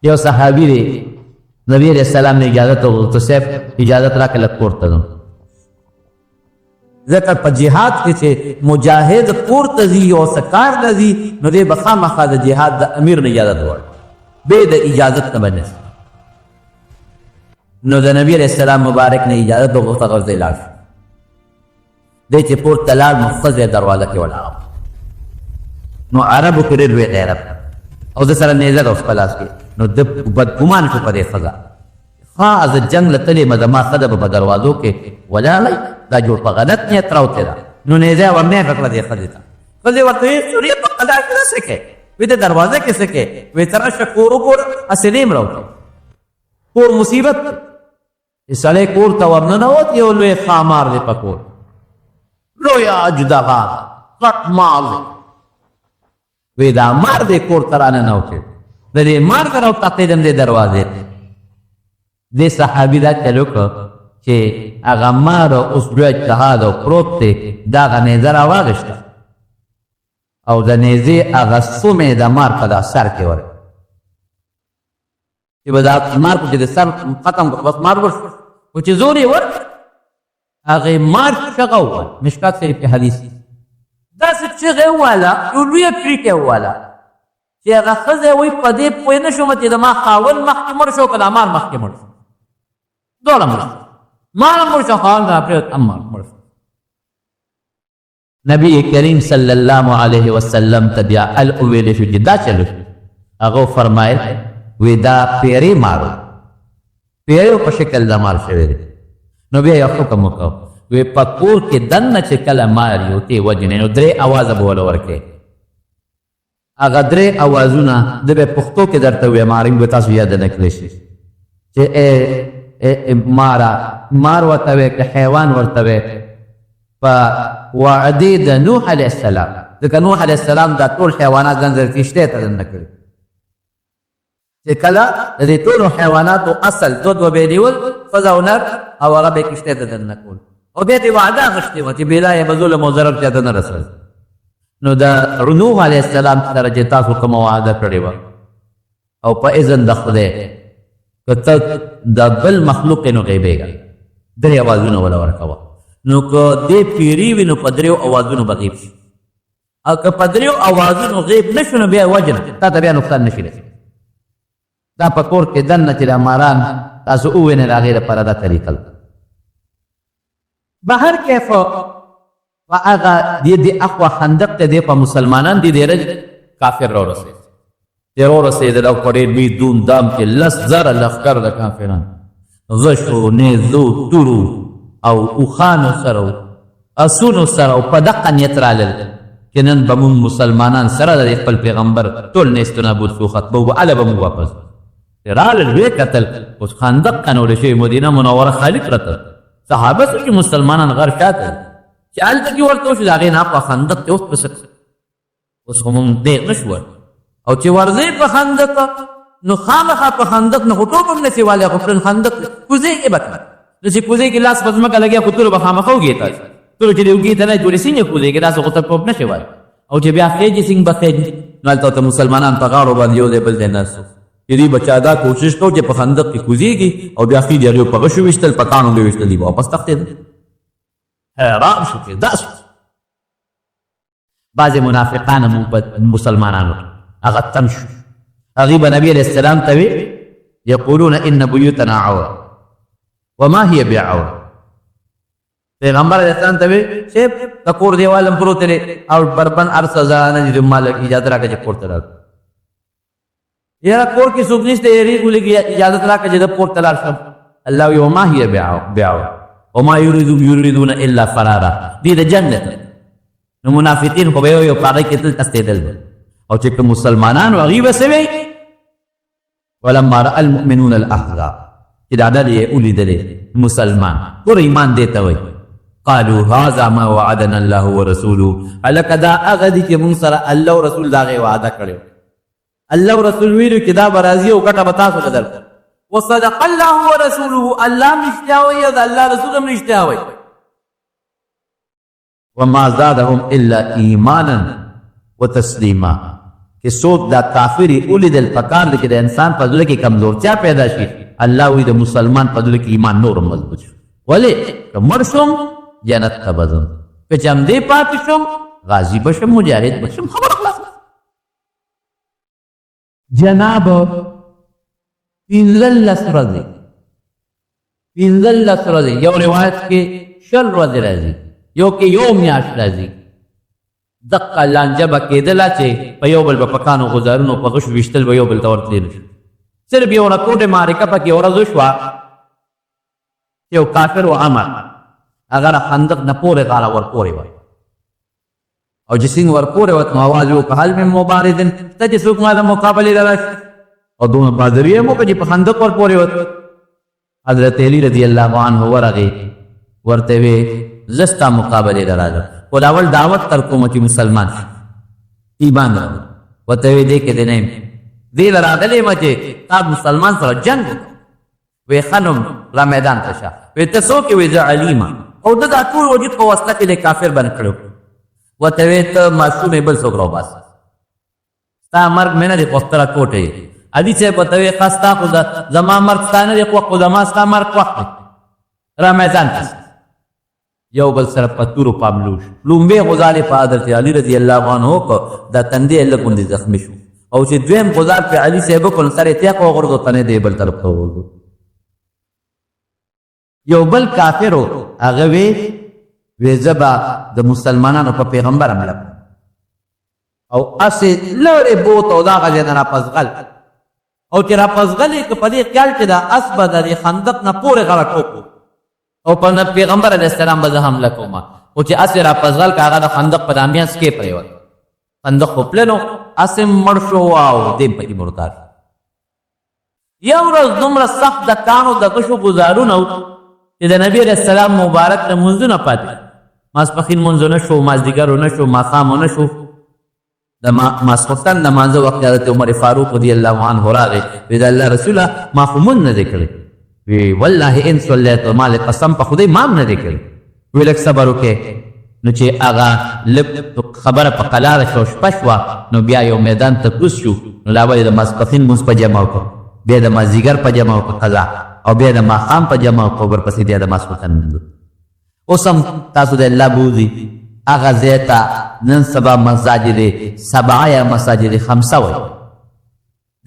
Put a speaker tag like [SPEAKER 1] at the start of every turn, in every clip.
[SPEAKER 1] یو صحابي دی نبی علیہ السلام نے اجازت وغوښته صاحب اجازت راکړه لږ کور ته ځم ځکه په جهاد کې چې مجاهد کور ته ځي او څه کار ته ځي نو دی به خامخا د جهاد د امیر نه اجازت غواړي بې د اجازت نه به نه نو د نبی علیہ السلام مبارک نه اجازت وغوښته غوښتې لاړ شو دی چې پورته لاړ نو ښځه دروازه کې ولاړه نو عربو کې ډېر لوی غیرت او د سره نیزه ده اوس په لاس کې نو د بدګمان شو په دې ښځه ها زه جنګ له تلې مه زما ښځه به په دروازو کې ولاړی دا جوړ په غلط نیت راوتې ده نو نیزه ورنیغه کړه دې ښځې ته ښځې ورته ویې سورې په قضا کې څه کوې وی د دروازه کې څه کوې وی ته راشه کور وګوره هسې نیم راوتې کور مصیبت دی چې سړی کور ته ورننوت یو لوی ښامار دی په کور لویه اجدغا غټ مال دی وی دا مار دی کور ته راننوتې د دې مار ته راوتښتېدم دې دروازې ته دې صحابي دا چل وکړه چې هغه مار اوس لوی اجتهاد او پروت دی دا هغه نیزه راواغېسته او د نیزې هغه سومې د مار په دا سر کې ورکړه چې به دا مار خو چې د سر ختم کړه بس مار ورشو خو چې زور یې ورکړ هغې مار چغه وویل مشکات شریف کې حدیث داسې چغې وواله یو لویه کریکې وواله چې هغه ښځه وایي په دې پوه نه شومه چې زما خاوند مخکې مړ شو که دا مار مخکې مړ شو دواړه مړ شو مار مړ شو خاوند راپرېوت هم مړ شو نبی کریم صلی الله علیه وسلم ته بیا ویلی شو چې دا چلو هغه فرمایل وی دا پیری مارو پیریو په شکل د مار شوی دی نو بیا یو حکم وکړو وی په کور کې دننه چې کله مار یو تی وجنې نو درې اوازه به وله ورکې هغه درې اوازونه د به پښتو کې درته ویم عربي به تاسو یاد نه کړی شي چې مار ورته وی که حیوان ورته وی په وعدې د نوح علیه السلام ځکه نوح علیه السلام دا ټول حیوانات ځان سره کښتۍ ته دننه کړي چې کله د دې ټولو حیواناتو اصل دوه به یې نیول ښځه او نر او هغه به یې کښتۍ ته دننه کول او بیا دې وعده اخیستې وه چې بېځایه به ظلم او ضرر چاته نه رسول نو د نوح علیه السلام سره چې تاسو کومه وعده کړې وه او په اذن د خدای که ته د بل مخلوق یې نو غیبېږه درې اوازونه وله ورکوه نو که دې پیري وي نو په دریو اوازونو به غیب شي او که په دریو اوازونو غیب نه شو نو بیا وجنه تا ته بیا نقصان نه شي رسېدلی دا په کور کې دننه چې دا ماران تاسو ووینئ د هغې دپاره دا طریقه ده بهر کیف په هغه د اخوا خندق ته دی په مسلمانان دی رج کافر راورسېد دی راورسېدل او په ډېر لوی دوم دام کې 10,000 لښکر د کافران غشو نیزو تورو او اوښانو سره اسونو سره او په دقه نیت رالل چې نن به مونږ مسلمانان سره د خپل پیغمبر ټول نیست و نابود شو ختمو به هله به مونږ واپس رالل ویې کتل اوس خندق کنولی شوي مدینه منوره خالي پرته صحابه سو چې مسلمانان غر شاته چې هلته کې ورته وشو د هغې نه په خندق کې اوس پسه اوس خو مونږ دیغ نه شو او چې ورځئ په خندق نو خامخا په خندق نه خو ټوپ هم نه شي والی خو پرن خندق کوزې کې به کړه نو چې کوزې کې لاس په ځمکه لګیا خو تورو به خامخا وږې تاسو تورو چې د اوږې ته نه جوړې څنګه کوزې کې داسې خو ته ټوپ نه شي والی او چې بیا خېجې څنګه به خېج نو هلته ورته مسلمانان په غاړو باندې یو ځای بل ځای ناست چې دوی به چا دا کوشش کو چې په خندق کې کوزېږي او بیا خېج هغې په غشو ویشتل په کاڼو به ویشتل دي به واپس تښتېدل حیران شو چې دا شو بعضې منافقان هم مسلمانانو هغه تم شو هغې به نبي علیه السلام ته وی یقولون ان بیوتنا عوره وما هي بعوره پیغمبر علیه السلام ته وی صاحب د کور دیوال هم پروت دی او بربند هر څه زړانه دي ما اجازه راکړه چې پورته لاړ یاره کور کې څوک نشته یېرېږو لږ اجازت راکړه چې زه پورته لاړ شم الله وی وما هي بعوره وما يريدون الا فرارا دې د جنت نو منافقین خو به یو په هغې کې تل تستېدل او چې کوم مسلمانان و هغوی به څه وی ولما رأى المؤمنون الاحزاب چې دا ډلې یې ولیدلې مسلمان ګوره ایمان دې ته وایي قالوا هذا ما وعدنا الله ورسوله هلکه دا هغه دي چې مونږ سره الله او رسول د هغې وعده کړی الله او رسول ویلو چې دا به راځي او ګټه به تاسو ته درکړو وصدق الله ورسوله الله هم رښتیا وایي او د الله رسول هم رښتیا وایي وما زادهم الا ایمانا وتسلیما چې څوک دا کافر یې ولیدل پکار دی چې د انسان په زړه کې کمزورتیا پیدا شي الله وایي د مسلمان په زړه کې ایمان نور مضبوط شي ولې که مړ شم جنت ته به ځم که جمدې پاتې شم غازي به شم مجاهد به شم خبره خلاصه جناب 15 ورځې یو روایت کې 20 ورځې راځي یو کې یو میاشت راځي دقه لانجه به کېدله چې په یو بل به پکانو غزارونو په غشو ویشتل به یو بل ته ورتللی شي صرف یو رکوټې معرکه پکې ورځ وشوه یو کافر و عمر هغه د خندق نه پورې غاړه ورپورې وه او چې څنګه ورپورې وه نو اواز یې وکړه هل من مبارزن شته چې څوک ما د مقابلې ته راشي او دومره بهادري یې وکړه چې په خندق ورپورې وه حضرت علی رضی الله عنه ورغې ورته وې زه ستا مقابلې ته راځم خو د اول دعوت تر کومه چې مسلمان شي ایمان راوړي ورته وې دې کې دې نه یم دې له راغلی یم چې تا مسلمان سره جنګ وکړو وې ښه نو را میدان ته شه وې ته څوک یې وې زه علي یم او ده دا ټول وجود په وسله کې د کافر بند کړی ورته وې ته ماشوم یې بل څوک راوباسه ستا مرګ مې نه دی خوښتله کوټه یې علي صاحب ورته وې ښه ستا خو زما مرګ ستا نه دی خوښ خو زما ستا مرګ خوښ دی را میدان ته یو بل سره په تورو پاملوش لومبې غزال په حضرت علي رضی الله عنه وکړو دا تندې یې لږ غوندې زخمي شو او چې دویم غزال په علي صاحب وکړو سر یې تیغ وغورځو تنې د بل طرف ته وغورځو یو بل کافر و هغه وې زه به د مسلمانانو په پیغمبر حمله کوم او هسې لرې بوت او دغه ځای نه راپسغل او چې راپسغل یې که په دې خیال چې دا اس به د دې خندق نه پورې غړه ټوکو او په پیغمبر علیه السلام به زه حمله کوم او چې اسې راپسغل که هغه د خندق په دامیانس کې پرېوت خندق خو پلنو اسې مړ شو او دې پکې مردار یو ورځ دومره سخت د کاڼو د غشو ګزارونه چې د نبي علیه السلام مبارک نه لمونځونه پاتې ماسپښین لمونځونه شو مازدیګر ونه شو ماښام ونه شو د ماسخوتن د مانځه وخت حضرت عمر فاروق رضی الله عنه راغی وی د الله رسوله ما خو مونځ نه دی کړی وی والله ان صلیت ما له قسم په خدای ما نه دی کړی وی لږ صبر وکړې نو چې هغه خبره په قلاره شو شپه شوه نو بیا یو میدان ته کوز شو نو لا ولې د ماسپښین لمونځ په جمع وکړو بیا د مازدیګر په جمع وکړو قضا او بیا د ماښام په جمع وکړو ورپسې بیا د ماسخوتن لمونځ اوس هم تاسو د الله بوځي هغه ځای ته نن سبا مساجد سبعه یا مساجد خمسه وایي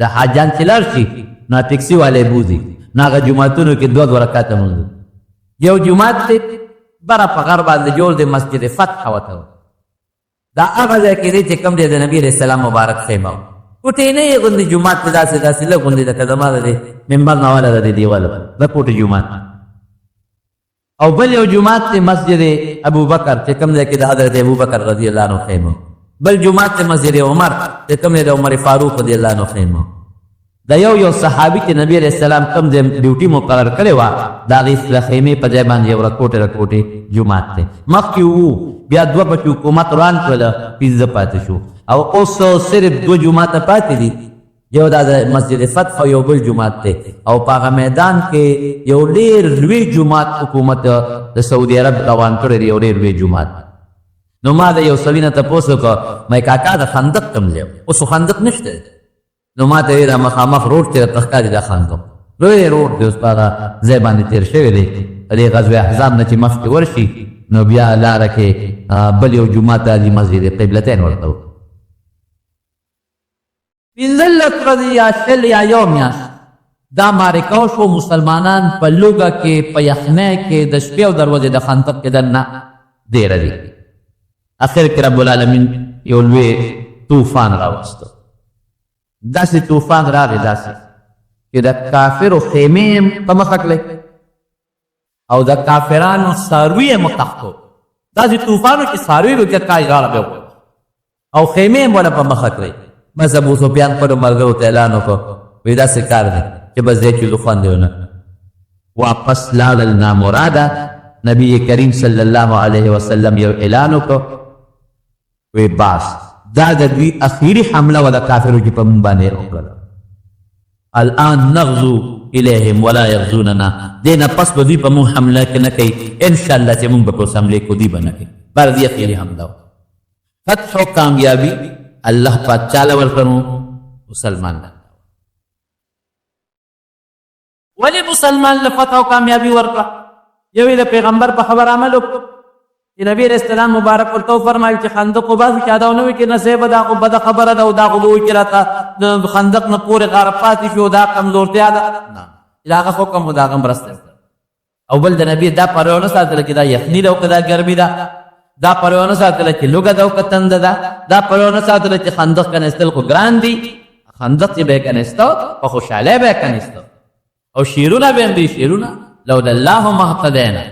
[SPEAKER 1] د حاجیان چې لاړ شي نو ټکسي والی بوځي نو هغه جوماتونو کې 2 رکعته لمونځ یو جومات دی بره په غر باندې جوړ دی مسجد فتح ورته دا هغه ځای کې دی چې کوم دی د نبي علیه السلام مبارک خیمه کوټینۍ غوندې جومات دی داسې لږ غوندې لکه زما د دې ممبر نه والا د دې دیواله د کوټې جومات او بل یو جومات دی مسجد ابو بکر چې کوم دی کې د حضرت ابو بکر رضی الله عنه خیمه بل جومات دی مسجد عمر چې کوم دی د عمر فاروق رضی الله عنه خیمه دا یو صحابي چې نبی علیه السلام کوم دی ډیوټي مقرر کړې وه د هغې د خیمې په ځای باندې یو رکوټې جومات دی مخکې وو بیا 2 بچې حکومت روان کړله 15 پاتې شو او اوس صرف 2 جوماته پاتې دي یو دا د مسجد فتح یو بل جومات دی او په هغه میدان کې یو ډېر لوی جومات حکومت د سعودي عرب روان کړی دی یو ډېر لوی جومات نو ما د یو سړي نه تپوس وکړه مې کاکا د خندق کوم ځای اوس خندق نشته نو ما ته ویل مخامخ روډ چې راته ښکاري دا خندق لوی روډ دی اوس په هغه ځای باندې تېر شوی دی دې غزوه احزاب نه چې مخکې ورشي نو بیا لاره کې بل یو جومات دی مسجد قبلتین ورته 15 ورځې یا 20 یا یو میاشت دا معرکه وشو مسلمانان په لوږه کې په یخنۍ کې د شپې او د ورځې د خندق کې دننه دیره دي اخر کې رب العالمین یو لوی طوفان راوسته داسې طوفان راغی داسې چې د کافرو خیمې په مخه کړې او د کافرانو څاروي یې متخکو داسې طوفانو چې څاروي به کای غاړه به او خیمې یې په مخه کړې بس ابو سفیان خپلو ملګرو ته اعلان وکړو وایي داسې کار دی چې بس دی چې زه خوند یې ونه واپس لاړل نامراده نبی کریم صلی الله علیه وسلم یو اعلان وکړو وی باس دا د دوی اخیری حمله و د کافرو چې په موږ باندې وکړه الان نغزو الیهم ولا یغزوننا دې نه پس به دوی په موږ حمله کې نه کوي انشاءالله چې موږ به په اوس حملې کو دوی به نه کوي بر دې اخیری حمله فتح و کامیابی अल्लाह पाक चाल वर्कनु मुसलमान वली मुसलमान लफता कामयाबी वर्का यही द पैगंबर पर खबर अमल कि नबी अलैहिस्सलाम मुबारक और तो फरमाइल कि खंदक को बात क्या दाव नवी कि नसेब दा को बद खबर दा दा को बोई किराता खंदक न पूरे गारफाती फियो दा कमजोर ते आदा ना इलाका को कम दा कम रस्ते अव्वल द नबी दा परवाना साथ कि दा यखनी दा कदा गर्मी दा परवाना साथ कि लुगा दा कतंद दा परवाना साथ कि खंदक का नस्ल को ग्रांडी खंदक बे का नस्तो और खुशाले बे का नस्तो और शिरुना बे भी शिरुना लौ अल्लाह महतदेना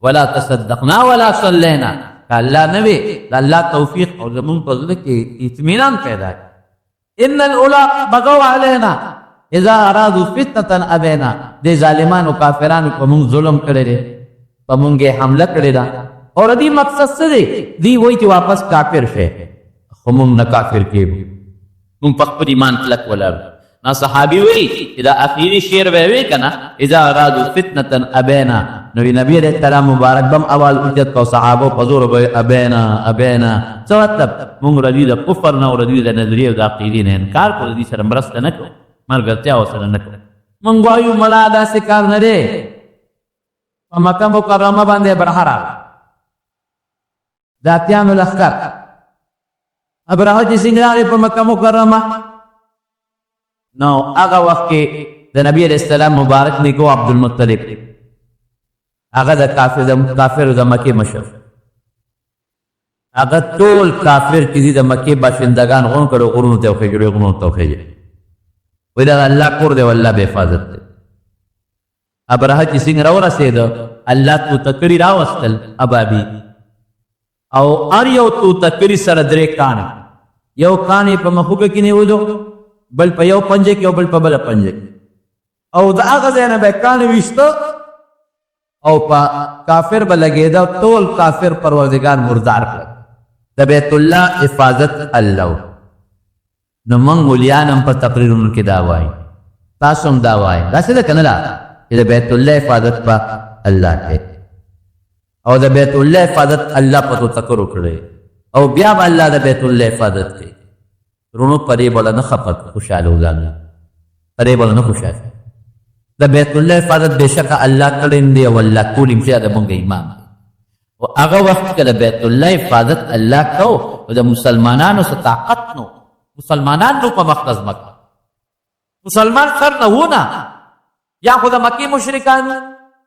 [SPEAKER 1] वला तसद्दक़ना वला सल्लैना अल्लाह नबी अल्लाह तौफीक और जमुन फजल के इत्मीनान पैदा है इन्नल उला बगौ अलैना इज़ा अरादू फितनतन अबैना दे जालिमान और काफिरान को मुंग जुल्म करे रे पमुंगे हमला करे दा और अदी मकसद से दी वही कि वापस काफिर है मुंग न काफिर के मुंग पक्कर ईमान तलक वला ना सहाबी हुई इदा आखिरी शेर वे कना इजा अरादू फितनतन अबैना नबी नबी अलैहिस्सलाम मुबारक बम अवाल उज्जत को सहाबो फजूर बे अबैना अबैना मतलब मुंग रदी द कुफर ना और रदी द नजरिया द अकीदी ने इनकार को रदी शर्म रस न को मर गत्या हो सर न को मुंग वायु मलादा से कार न रे मक्का मुकर्रमा बांधे बरहरा दातियान लखकर अबराह जी सिंगारे पर मक्का मुकर्रमा नो आगा वक्त के द नबी अलैहिस्सलाम मुबारक ने को अब्दुल मुत्तलिब आगा द काफिर द मक्के मशर आगा तोल काफिर किसी द मक्के बाशिंदगान गन करो गुरुन तौखे जुड़े गुरुन तौखे जे वदा अल्लाह कुर दे वल्लाह बेफाजत अबराह की सिंग रौरा से दो अल्लाह तू तकरी रावस्तल अबाबी औ अर यो तू तकरी सरदरे कान यो काने पे मखुक की ने वो बल पे यो पंजे के बल पे बल पंजे औ दा गज़ेना बे कान विस्तो औ पा काफिर बलगे दा तोल काफिर परवरदिगार मुर्दार कर द बैतुल्लाह हिफाजत अल्लाह न मंग मुलियान हम पर तकरीर उनकी दावाई तासम दावाई दासे द कनला द बैतुल्लाह हिफाजत पा अल्लाह के और द बैतुल्लाह हिफाजत अल्लाह पर तो तकरो करे और ब्या अल्लाह द बैतुल्लाह हिफाजत के रोनो परे बोला न खपत खुशहाल हो जाना परे बोला न खुशहाल द बैतुल्लाह हिफाजत बेशक अल्लाह करेंगे वल्लाह कुलिम से द मंगे इमाम वो अगर वक्त के द बैतुल्लाह हिफाजत अल्लाह को द मुसलमानान से ताकत नो मुसलमानान नो पर मखदस मक्का मुसलमान सर न होना या खुदा मक्की मुशरिकान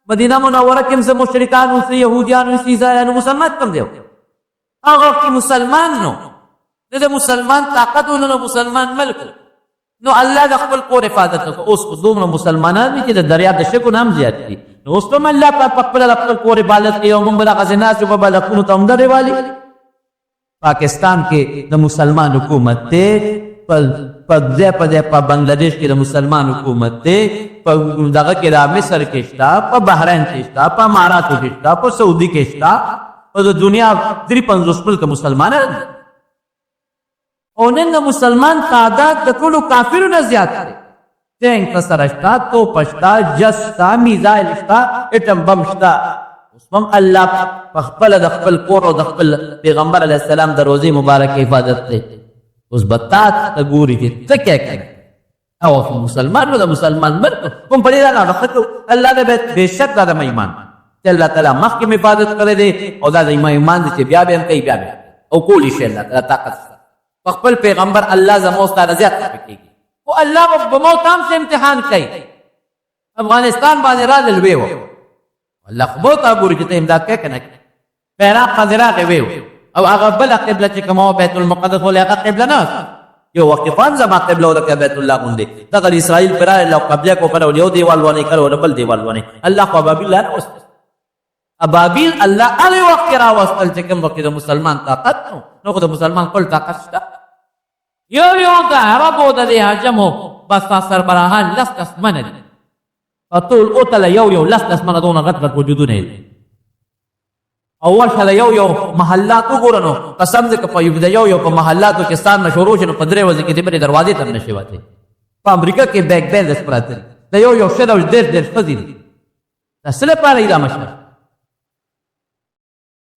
[SPEAKER 1] मदीना मुनव्वरा किम से मुशरिकान उससे यहूदियान उससे ईसाईयान मुसलमान कम दे अगर की मुसलमान नो दे मुसलमान ताकत उन्होंने मुसलमान मल्क नो अल्लाह दखल को हिफाजत को उस दोनों मुसलमानान भी के दरिया दशे को नाम जियाद की उस तो अल्लाह का पकड़ दखल को इबादत की और बला खजना से बला कुन तमदर वाली पाकिस्तान के द मुसलमान हुकूमत थे पदे पदे पा बांग्लादेश के द मुसलमान हुकूमत थे दगा के मिस्र के स्टा पा बहरीन के स्टा पा इमारात के स्टा पा सऊदी के स्टा और दुनिया 53 मुल्क मुसलमान ओनन मुसलमान तादाद द कुल काफिर न ज्यादा टैंक कसरस्ता तो पछता जस्ता मिसाइल स्टा एटम बम स्टा उसम अल्लाह पखपल दखल कोर और दखल पैगंबर अलैहिस्सलाम द रोजे मुबारक की हिफाजत थे उस बतात तगूरी के तक क्या करे औ मुसलमान द मुसलमान मर तुम पढ़े ना रखत अल्लाह ने बेशक दा ईमान अल्लाह ताला मख की हिफाजत करे दे और दा ईमान दे ब्या बे कई ब्या और कोली से अल्लाह ताकत पखपल पैगंबर अल्लाह जमोस्ता रज़ियत की वो अल्लाह बमौताम से इम्तिहान कई अफगानिस्तान बाने राल वेव अल्लाह बहुत आगुर जिते इमदाद के कने पहला खजरा के वेव अब आगे बल क़िबला के कमाओ बैतुल मुक़द्दस हो लगा क़िबला ना यो वक्त फान जमा क़िबला होता बैतुल्लाह गुंदे तगर इस्राइल पर अल्लाह कब्जा को करो यो दीवाल वाले करो डबल दीवाल वाले अल्लाह को अबाबिल अल्लाह अले वक्त रा वस्तल चकम वक्त मुसलमान ताकत नो को मुसलमान कुल ताकत यो का अरब द हजमो बस सरबराहान लस्कस मन अतुल ओतल यो लस्कस मन दोना गत वजूद नहीं अव्वल शल यो महल्ला तो गोरनो कसम से कप यो को महल्ला तो किसान न शुरू न पदरे वजे के बड़े दरवाजे तब नशे वाते अमेरिका के बैक बैंड स्पराते यो शेदा देर फजील असले पर इरा मशर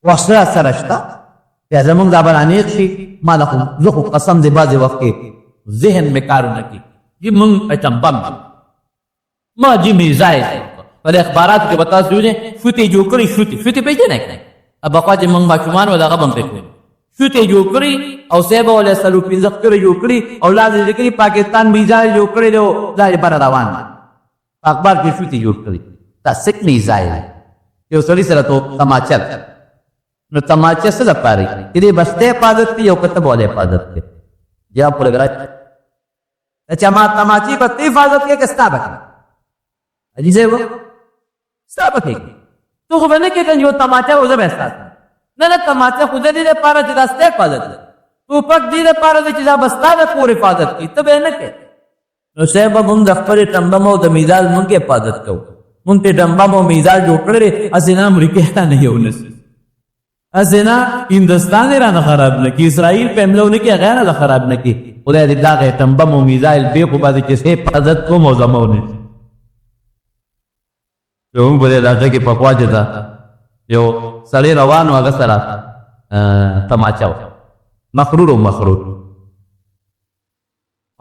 [SPEAKER 1] वसरा सरश्ता بیا زمونږ دا برانیق شي ما له خو زه خو قسم دی بعضې وخت کې ذهن مې کارونه کوي جی مونږ ایټم بم ما جی میزایل په اخباراتو کې به تاسو وینئ شوتې جوړ کړي شوتې پېژنئ که نه پخوا چې مونږ ماشومان وو دغه به هم پرېښودل شوتې جوړ کړي او صاحب ولې 115 کړې جوړ کړي او لاندې لیکلي پاکستان میزایل جوړ کړی دی او دا یې بره روان دی په اخبار کې شوتې جوړ کړي دا سک میزایل یو سړي سره تو تماچه نو تماچه څه لپاره چې دې بسته حفاظت کوي او کته بوله حفاظت کوي یا پروګرام اچھا ما تماچی کو تی حفاظت کې کستا بکې اجي زه و ستا بکې تو خو نه کې کنه یو تماچه وځه بستا نه تماچه خو دې لپاره چې داسته حفاظت کوي تو پک دې لپاره چې دا بستا د پوره حفاظت کوي ته به نه کې نو صاحب موږ د خپل ټمبمو د میزال موږ حفاظت کوو مونږ ته ټمبمو میزال جوړ کړی اسنه امریکا ته نه یو نس اسنا هندستان را خراب نه کی اسرائیل په حمله نه کی غیر نه خراب نه کی خدای دې دا غه تنبم او میزایل به په باندې چې حفاظت کوم او زمونه یو په دې راځي کې په خواجه دا یو سړی روان و هغه سره تماچا مخرور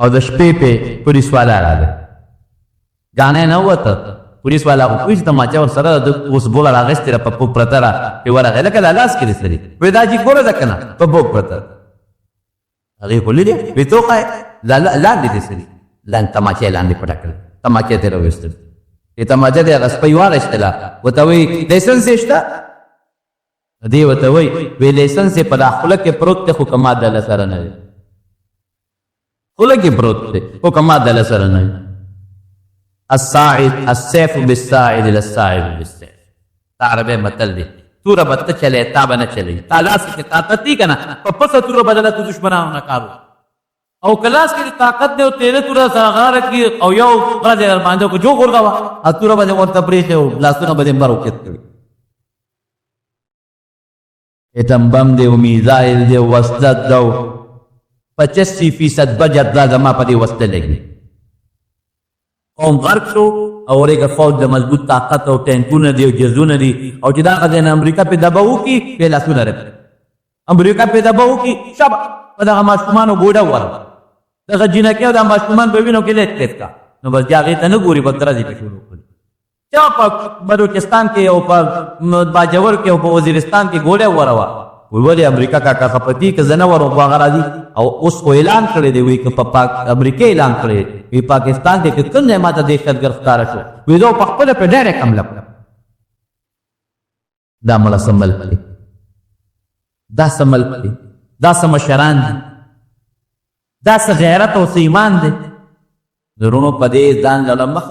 [SPEAKER 1] او د شپې په پولیس والا راغی غانه نه وته پولیس والا خو کوئی تماچا ور سره د اوس بوله راغستره په پرتره په ورغه لکه لاس کې لري ودا چې ګوره ده کنه په بوک پرتره هغه کولې دي په توګه لا دې سری لان تماچا لاندې پټکل تماچا ته راوستل ته تماچا دې غسپې وارشتلا وته وی لیسنس شته دې وته وی لیسنس په داخله کې پروت خو کما د سره نه خله کې پروت خو کما د سره نه الساعد السيف بالساعد للساعد بالسيف عربی متل دی تورا بت چلے تا بنا چلے تالاس کی طاقت دی کنا پس تورا بدلا تو دشمنانو نہ کارو او کلاس کی طاقت دے تیرے تورا سرغار کی او یو غاز باندې کو جو ګورغوا ا تورا باندې ورته پریته او لاسونه باندې مارو کېت کړي اتم بم دی او میزایل دی وسدت دو 85% بجٹ دا ما پدی وسته لګي قوم غرق شو او ورګه فوج د مضبوط طاقت او ټینکونه دی او جزونه دي او چې دا غزن امریکا په دباو کې په لاسونه رب امریکا په دباو کې شب په دغه ماشومان ګوډه ور دغه جنکه او د ماشومان په وینو کې لټ کا نو بس هغه ته نه ګوري بدر دي په شروع کړ چا په بلوچستان کې او په باجور کې او په وزیرستان کې ګوډه وروا ویولې امریکا کا خپتی ک زنور او غرا دي او اوس کو اعلان کړی دی وی ک په پاک امریکا اعلان کړی وی پاکستان کې کومه ماته دهشت گرفتار شو وی دو په خپل په ډایرک حمله دا مل سمل دا سمشران دي دا غیرت او ایمان دي درونو پدې ځان لمخ